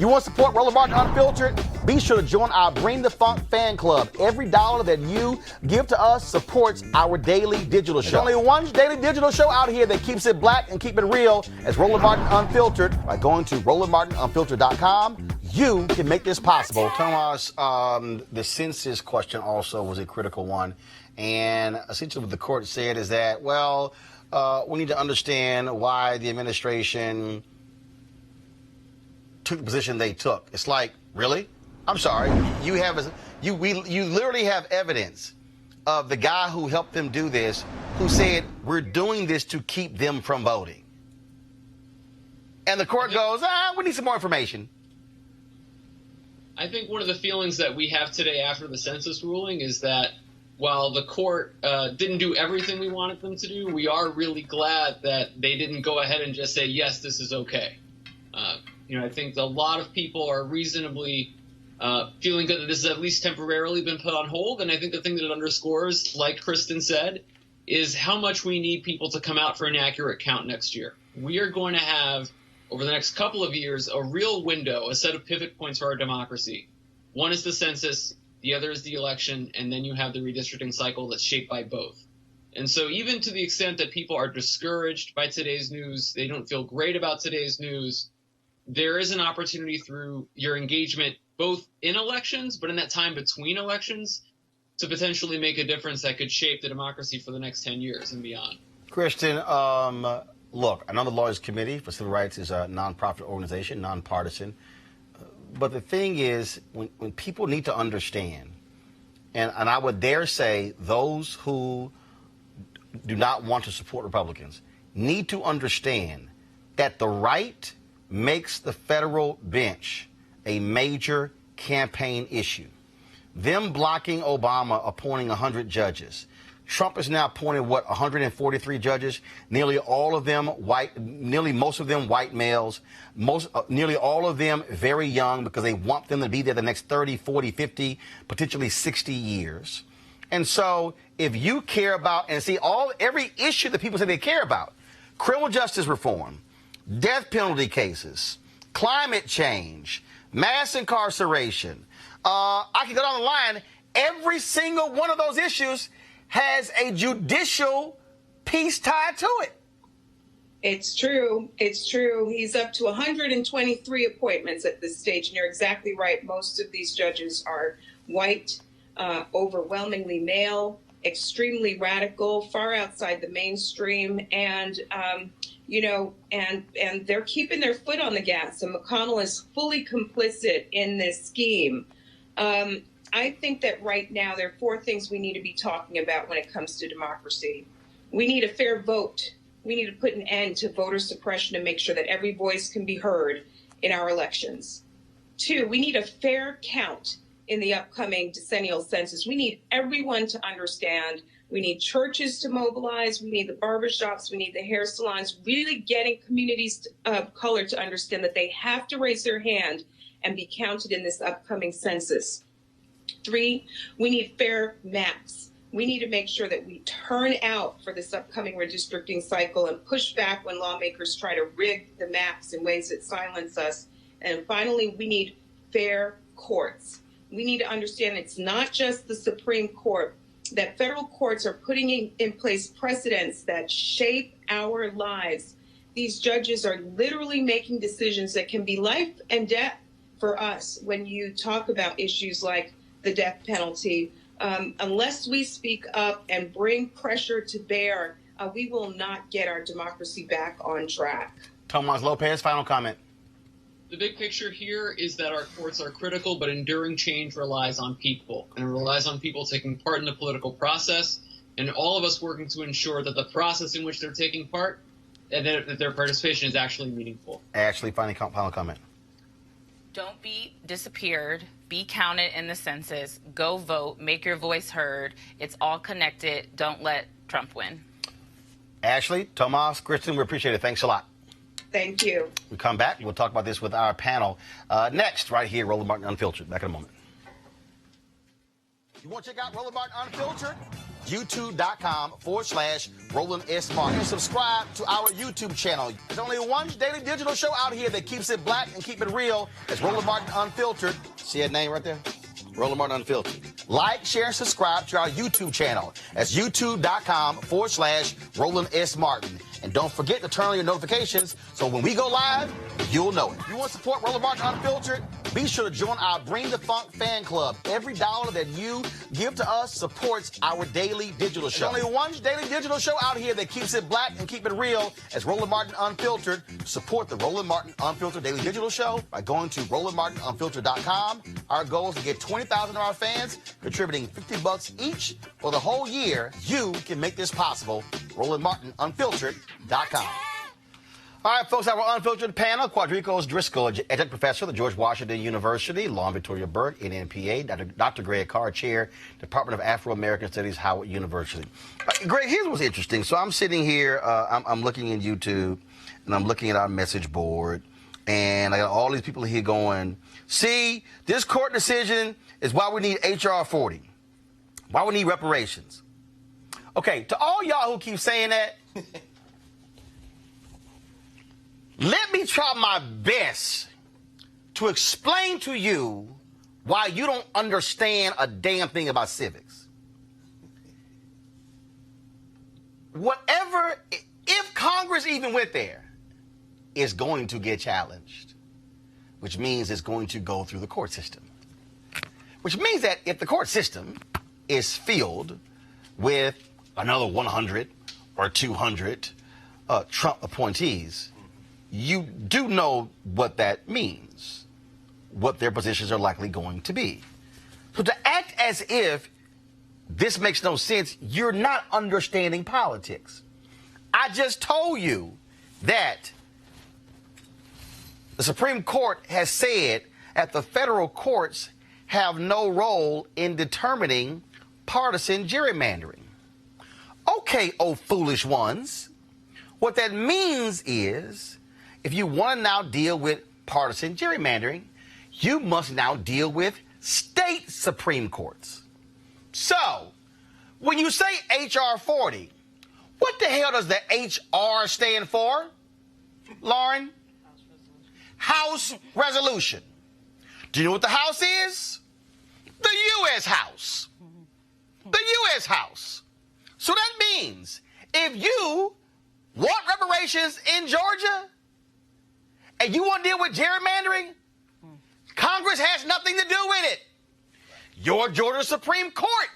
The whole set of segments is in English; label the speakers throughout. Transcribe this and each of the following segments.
Speaker 1: You want to support Roland Martin Unfiltered? Be sure to join our Bring the Funk fan club. Every dollar that you give to us supports our daily digital show. There's only one daily digital show out here that keeps it black and keep it real. As Roland Martin Unfiltered. By going to RolandMartinUnfiltered.com, you can make this possible. Thomas, the census question also was a critical one. And essentially what the court said is that, well, we need to understand why the administration took the position they took. It's like, really? I'm sorry. You literally have evidence of the guy who helped them do this, who said, we're doing this to keep them from voting. And the court goes, we need some more information.
Speaker 2: I think one of the feelings that we have today after the census ruling is that while the court didn't do everything we wanted them to do, we are really glad that they didn't go ahead and just say, yes, this is okay. I think a lot of people are reasonably feeling good that this has at least temporarily been put on hold. And I think the thing that it underscores, like Kristen said, is how much we need people to come out for an accurate count next year. We are going to have, over the next couple of years, a real window, a set of pivot points for our democracy. One is the census, the other is the election, and then you have the redistricting cycle that's shaped by both. And so even to the extent that people are discouraged by today's news, they don't feel great about today's news, there is an opportunity through your engagement both in elections, but in that time between elections, to potentially make a difference that could shape the democracy for the next 10 years and beyond.
Speaker 1: Christian, look, I know the Lawyers Committee for Civil Rights is a nonprofit organization, nonpartisan. But the thing is, when people need to understand, and I would dare say those who do not want to support Republicans need to understand that the right makes the federal bench a major campaign issue. Them blocking Obama appointing 100 judges. Trump is now appointed, 143 judges, nearly all of them white, nearly most of them white males, nearly all of them very young because they want them to be there the next 30, 40, 50, potentially 60 years. And so if you care about and see every issue that people say they care about, criminal justice reform, death penalty cases, climate change, mass incarceration, I can go down the line, every single one of those issues has a judicial piece tied to it.
Speaker 3: It's true. It's true. He's up to 123 appointments at this stage. And you're exactly right. Most of these judges are white, overwhelmingly male, extremely radical, far outside the mainstream. And, and they're keeping their foot on the gas. And McConnell is fully complicit in this scheme. I think that right now there are four things we need to be talking about when it comes to democracy. We need a fair vote. We need to put an end to voter suppression and make sure that every voice can be heard in our elections. 2, we need a fair count in the upcoming decennial census. We need everyone to understand. We need churches to mobilize. We need the barbershops. We need the hair salons, really getting communities of color to understand that they have to raise their hand and be counted in this upcoming census. 3, we need fair maps. We need to make sure that we turn out for this upcoming redistricting cycle and push back when lawmakers try to rig the maps in ways that silence us. And finally, we need fair courts. We need to understand it's not just the Supreme Court, that federal courts are putting in place precedents that shape our lives. These judges are literally making decisions that can be life and death for us when you talk about issues like the death penalty. Unless we speak up and bring pressure to bear, we will not get our democracy back on track.
Speaker 1: Tomas Lopez, final comment.
Speaker 2: The big picture here is that our courts are critical, but enduring change relies on people, and it relies on people taking part in the political process, and all of us working to ensure that the process in which they're taking part, and that their participation is actually meaningful.
Speaker 1: Ashley, final comment.
Speaker 4: Don't be disappeared. Be counted in the census. Go vote. Make your voice heard. It's all connected. Don't let Trump win.
Speaker 1: Ashley, Tomas, Kristen, we appreciate it. Thanks a lot.
Speaker 3: Thank you.
Speaker 1: We come back. We'll talk about this with our panel next, right here, Roland Martin Unfiltered. Back in a moment. You want to check out Roland Martin Unfiltered? youtube.com/Roland S. Martin. And subscribe to our YouTube channel. There's only one daily digital show out here that keeps it black and keep it real. It's Roland Martin Unfiltered. See that name right there? Roland Martin Unfiltered. Like, share, and subscribe to our YouTube channel. That's youtube.com/Roland S. Martin. And don't forget to turn on your notifications so when we go live, you'll know it. If you want to support Roland Martin Unfiltered, be sure to join our Bring the Funk fan club. Every dollar that you give to us supports our daily digital show. There's only one daily digital show out here that keeps it black and keep it real. As Roland Martin Unfiltered. Support the Roland Martin Unfiltered daily digital show by going to RolandMartinUnfiltered.com. Our goal is to get 20,000 of our fans contributing $50 each for the whole year. You can make this possible. RolandMartinUnfiltered.com. All right, folks, our Unfiltered panel, Quadricos Driscoll, adjunct professor at the George Washington University, Lauren Victoria Burke, NNPA, Dr. Greg Carr, chair, Department of Afro-American Studies, Howard University. Greg, here's what's interesting. So I'm sitting here, I'm looking in YouTube, and I'm looking at our message board, and I got all these people here going, see, this court decision is why we need H.R. 40, why we need reparations. Okay, to all y'all who keep saying that, let me try my best to explain to you why you don't understand a damn thing about civics. Whatever, if Congress even went there, is going to get challenged, which means it's going to go through the court system. Which means that if the court system is filled with another 100 or 200 Trump appointees, you do know what that means, what their positions are likely going to be. So to act as if this makes no sense, you're not understanding politics. I just told you that the Supreme Court has said that the federal courts have no role in determining partisan gerrymandering. Okay, oh foolish ones. What that means is, if you want to now deal with partisan gerrymandering, you must now deal with state Supreme Courts. So, when you say H.R. 40, what the hell does the H.R. stand for, Lauren? House Resolution. Do you know what the House is? The U.S. House. The U.S. House. So that means if you want reparations in Georgia, and you want to deal with gerrymandering, Congress has nothing to do with it. Your Georgia Supreme Court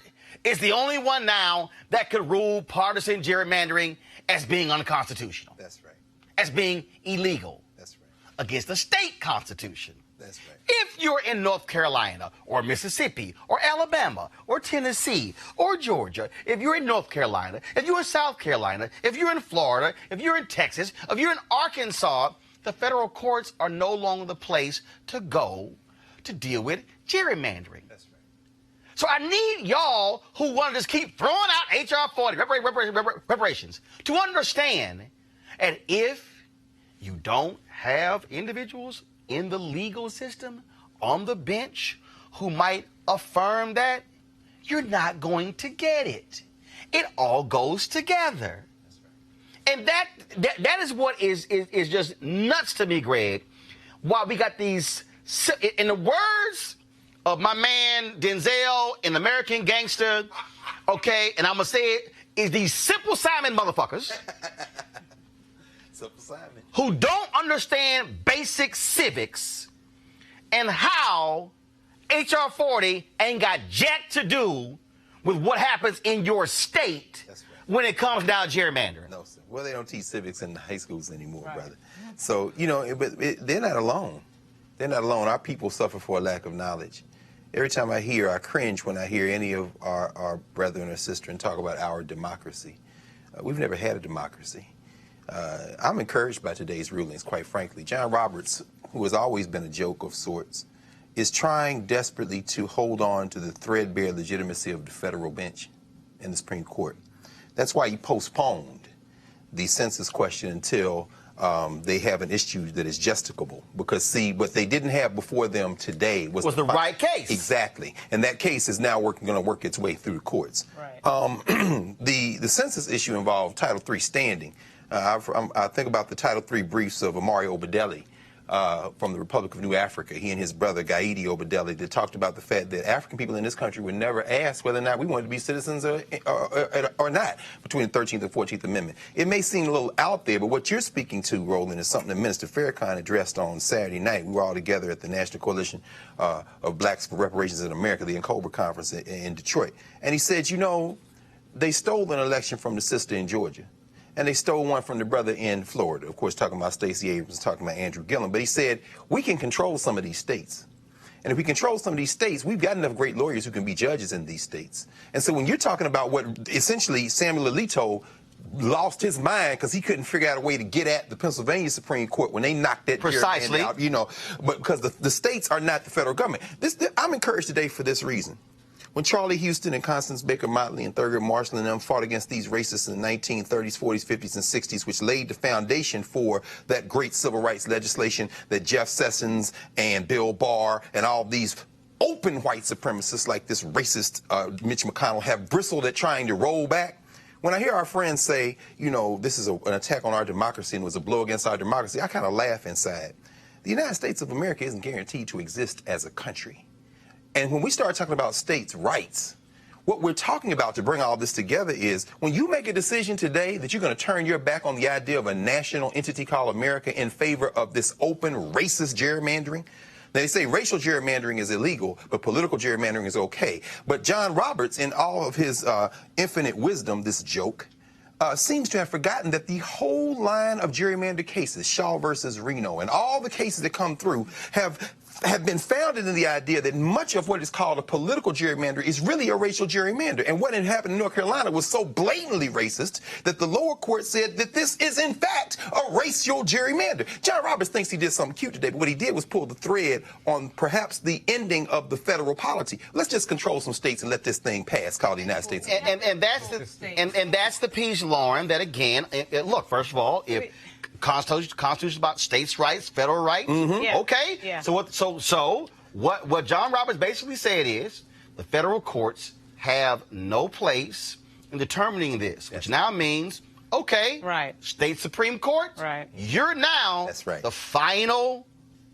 Speaker 1: is the only one now that could rule partisan gerrymandering as being unconstitutional.
Speaker 5: That's right.
Speaker 1: As being illegal.
Speaker 5: That's right.
Speaker 1: Against the state constitution.
Speaker 5: That's right.
Speaker 1: If you're in North Carolina or Mississippi or Alabama or Tennessee or Georgia, if you're in North Carolina, if you're in South Carolina, if you're in Florida, if you're in Texas, if you're in Arkansas, the federal courts are no longer the place to go to deal with gerrymandering.
Speaker 5: That's right.
Speaker 1: So I need y'all who want to just keep throwing out H.R. 40, reparations, to understand that if you don't have individuals in the legal system, on the bench, who might affirm that, you're not going to get it. It all goes together. And that is what is just nuts to me, Greg. While we got these, in the words of my man Denzel in American Gangster, okay, and I'm going to say it, is these Simple Simon motherfuckers
Speaker 5: Simple Simon,
Speaker 1: who don't understand basic civics and how H.R. 40 ain't got jack to do with what happens in your state.
Speaker 5: That's right.
Speaker 1: When it comes down to gerrymandering.
Speaker 5: No, sir. Well, they don't teach civics in the high schools anymore, right, brother. So, you know, they're not alone. They're not alone. Our people suffer for a lack of knowledge. Every time I cringe when I hear any of our brethren or sisters talk about our democracy. We've never had a democracy. I'm encouraged by today's rulings, quite frankly. John Roberts, who has always been a joke of sorts, is trying desperately to hold on to the threadbare legitimacy of the federal bench in the Supreme Court. That's why he postponed the census question until they have an issue that is justicable. Because, see, what they didn't have before them today was
Speaker 1: the right case.
Speaker 5: Exactly. And that case is now going to work its way through the courts.
Speaker 4: Right.
Speaker 5: The census issue involved Title III standing. I think about the Title III briefs of Amari Obedelli from the Republic of New Africa. He and his brother Gaidi Obedelli, that talked about the fact that African people in this country were never asked whether or not we wanted to be citizens or not between the 13th and 14th Amendment. It may seem a little out there, but what you're speaking to, Roland, is something that Minister Farrakhan addressed on Saturday night. We were all together at the National Coalition of Blacks for Reparations in America, the NCOBRA conference in Detroit. And he said, you know, they stole an election from the sister in Georgia. And they stole one from the brother in Florida. Of course, talking about Stacey Abrams, talking about Andrew Gillum. But he said, we can control some of these states. And if we control some of these states, we've got enough great lawyers who can be judges in these states. And so when you're talking about what essentially Samuel Alito lost his mind because he couldn't figure out a way to get at the Pennsylvania Supreme Court when they knocked that
Speaker 1: precisely
Speaker 5: out, you know, but because the states are not the federal government. I'm encouraged today for this reason. When Charlie Houston and Constance Baker Motley and Thurgood Marshall and them fought against these racists in the 1930s, 40s, 50s, and 60s, which laid the foundation for that great civil rights legislation that Jeff Sessions and Bill Barr and all these open white supremacists like this racist Mitch McConnell have bristled at trying to roll back. When I hear our friends say, you know, this is an attack on our democracy and was a blow against our democracy, I kind of laugh inside. The United States of America isn't guaranteed to exist as a country. And when we start talking about states' rights, what we're talking about to bring all this together is when you make a decision today that you're going to turn your back on the idea of a national entity called America in favor of this open racist gerrymandering. They say racial gerrymandering is illegal, but political gerrymandering is okay. But John Roberts, in all of his infinite wisdom, this joke, seems to have forgotten that the whole line of gerrymander cases, Shaw versus Reno, and all the cases that come through have been founded in the idea that much of what is called a political gerrymander is really a racial gerrymander. And what had happened in North Carolina was so blatantly racist that the lower court said that this is, in fact, a racial gerrymander. John Roberts thinks he did something cute today, but what he did was pull the thread on perhaps the ending of the federal polity. Let's just control some states and let this thing pass called the United States.
Speaker 1: And that's the piece, Lauren, that again, look, first of all, if Constitution about states' rights, federal rights.
Speaker 5: Mm-hmm.
Speaker 4: Yeah.
Speaker 1: Okay.
Speaker 4: Yeah.
Speaker 1: So what John Roberts basically said is the federal courts have no place in determining this, which now means
Speaker 4: Right.
Speaker 1: state Supreme Court.
Speaker 4: Right.
Speaker 1: You're now the final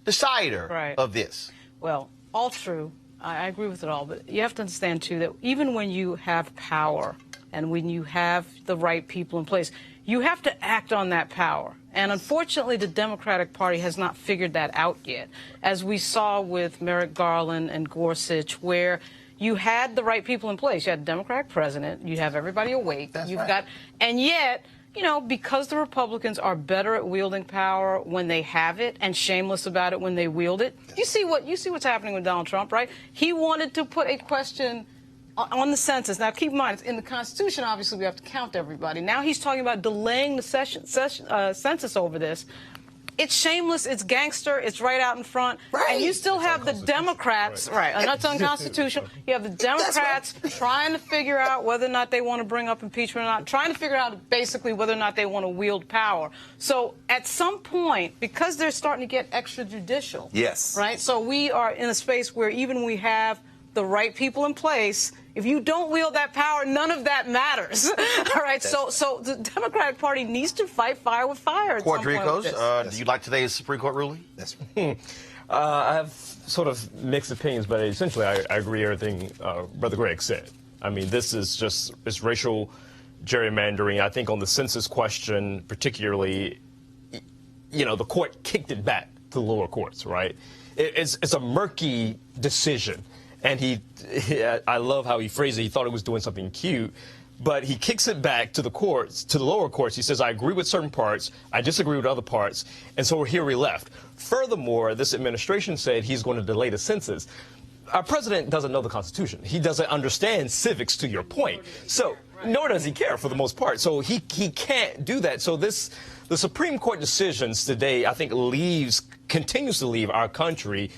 Speaker 1: decider of this.
Speaker 6: Well, all true. I agree with it all, but you have to understand too that even when you have power and when you have the right people in place, you have to act on that power. And unfortunately, the Democratic Party has not figured that out yet, as we saw with Merrick Garland and Gorsuch, where you had the right people in place. You had a Democratic president. You have everybody awake. And yet, you know, because the Republicans are better at wielding power when they have it and shameless about it when they wield it. You see what's happening with Donald Trump, right? He wanted to put a question on the census. Now, keep in mind, it's in the Constitution, obviously, we have to count everybody. Now he's talking about delaying the census over this. It's shameless, it's gangster, it's right out in front.
Speaker 5: Right.
Speaker 6: And you still have the Democrats, and that's unconstitutional. You have the Democrats trying to figure out whether or not they want to bring up impeachment or not, trying to figure out basically whether or not they want to wield power. So at some point, because they're starting to get extrajudicial, right? So we are in a space where even when we have the right people in place, if you don't wield that power, none of that matters. All right, so the Democratic Party needs to fight fire with fire.
Speaker 1: Quadricos, do you like today's Supreme Court ruling?
Speaker 7: I have sort of mixed opinions, but essentially I agree with everything Brother Greg said. I mean, this is just it's racial gerrymandering. I think on the census question, particularly, you know, the court kicked it back to the lower courts, right? It's a murky decision. And I love how he phrased it. He thought it was doing something cute, but he kicks it back to the courts, to the lower courts. He says, I agree with certain parts, I disagree with other parts, and so here we left. Furthermore, this administration said he's going to delay the census. Our president doesn't know the Constitution. He doesn't understand civics, to your point. So, nor does he care for the most part. So he can't do that. So the Supreme Court decisions today, I think, continues to leave our country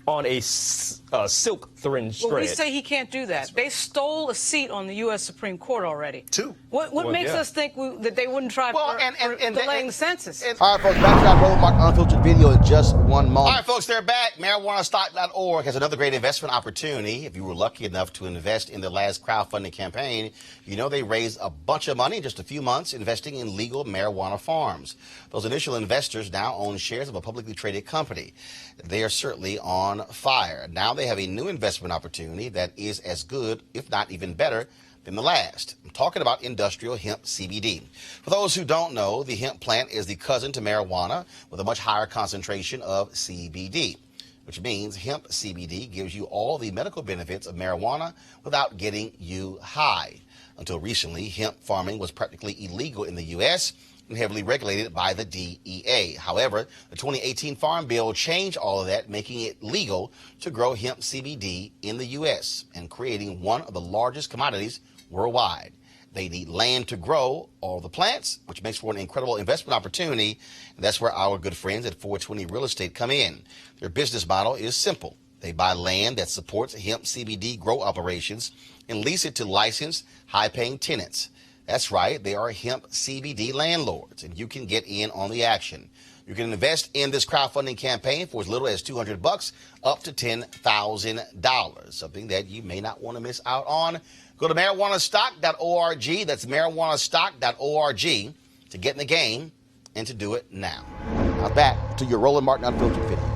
Speaker 7: on a silk thread.
Speaker 6: Well, we say he can't do that. They stole a seat on the U.S. Supreme Court already.
Speaker 5: Two.
Speaker 6: What makes us think that they wouldn't try for delaying the census?
Speaker 1: All right, folks, back to that Roland Mark Unfiltered video in just one moment. All right, folks, they're back. MarijuanaStock.org has another great investment opportunity. If you were lucky enough to invest in the last crowdfunding campaign, you know they raised a bunch of money in just a few months investing in legal marijuana farms. Those initial investors now own shares of a publicly traded company. They are certainly on fire. Now they have a new investment opportunity that is as good, if not even better, than the last. I'm talking about industrial hemp CBD. For those who don't know, the hemp plant is the cousin to marijuana with a much higher concentration of CBD, which means hemp CBD gives you all the medical benefits of marijuana without getting you high. Until recently, hemp farming was practically illegal in the U.S. and heavily regulated by the DEA. However, the 2018 Farm Bill changed all of that, making it legal to grow hemp CBD in the U.S. and creating one of the largest commodities worldwide. They need land to grow all the plants, which makes for an incredible investment opportunity. And that's where our good friends at 420 Real Estate come in. Their business model is simple. They buy land that supports hemp CBD grow operations and lease it to licensed, high-paying tenants. That's right, they are hemp CBD landlords, and you can get in on the action. You can invest in this crowdfunding campaign for as little as $200 up to $10,000, something that you may not want to miss out on. Go to marijuanastock.org. That's marijuanastock.org to get in the game and to do it now. Now back to your Roland Martin Unfiltered video.